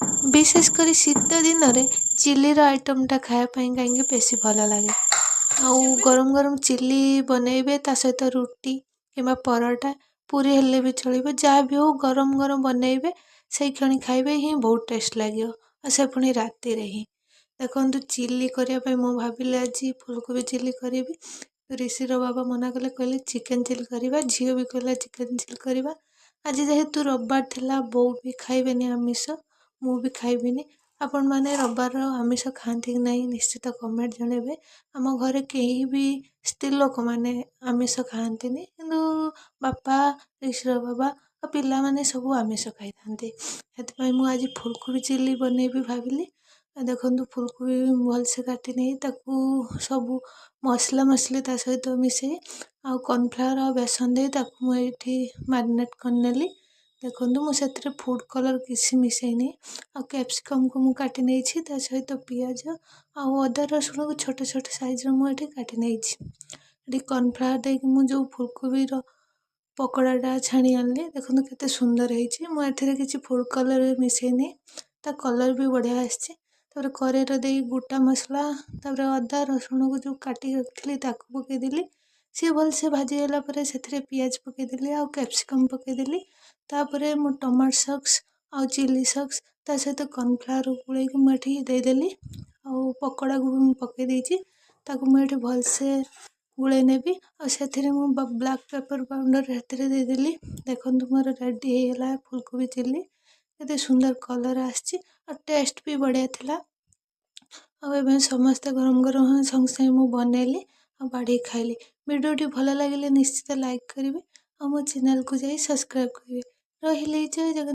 विशेष करी शीत दिन में चिल्लीर आइटमटा खायापाई कहीं बेसी भल लगे। गरम गरम चिल्ली बनइबे ता सहित रुटी किंबा परोटा पूरी हेल्ले भी चलिबो जहाँ भी हो गरम गरम बनइबे से क्षणी खाइबे ही बहुत टेस्ट लगे से पुणी राति रे ही देखो चिल्ली करने मु भाविली आज फुलकोबी चिल्ली करी ऋषिर बाबा मना कले कहले चिकेन चिल्ली करवा झील भी कहला चिकेन चिल्ली करवा आज जेहेतु रविवार थिला बोउ भी खाइबेनी आमिष मु भी खाइबिनी आपण मैंने रविवार आमिष खाती कि नहीं निश्चित कमेंट जनइबे आम घरे कहीं भी स्त्री लोक मैंने आमिष खाती किंतु बापा ऋषिर बाबा पिला माने सब आमिष खाई था मुझे फुलकोबी चिल्ली बनइबी भाविली देखो फुलकोबी भलसे काटी नहीं ताकू सब मसला मसली ता सहित मिसई आ कॉर्नफ्लावर आ बेसन दे ताकू मुझे मैरिनेट करनेली देखो मुझे फूड कलर किसी मिसईनी आ कैप्सिकम को मुझे काटी नहीं ता सहित पियाज आ अदा रसुण को छोट छोट साइज मुझे काटी नहीं कॉर्नफ्लावर देकी मुझे फुलकोबी पकोड़ाटा छाणी आनली देखो केते सुंदर है मुझे किसी फूड कलर मिसईनी ता कलर भी बढ़िया आसी करेर दे गोटा मसला अदा रसुण को जो काटी रखी पकईदेली सी भलसे भाजीगला से पियाज पकईदेली आ कैप्सिकम पकईदेली तापर मु टमाटो सॉस आ चिली सॉस ता सहित कॉर्नफ्लावर गोलैक मुझे देदेली आ पकोड़ा को पकई देछि ताकू मुझे भलसे गोले नेबी से ब्लैक पेपर पाउडर देदेली देखो मोर रेडी होगा फुलकोबी चिल्ली केते सुंदर कलर आछि और टेस्ट भी बढ़िया थिला आ समस्ते गरम गरम संगे संगे मु बनैली आ बाढ़ी खाइली वीडियोटी भल लगे निश्चित लाइक करेंगे और मो चैनल को जाई सब्सक्राइब करेंगे रही जय जगन्नाथ।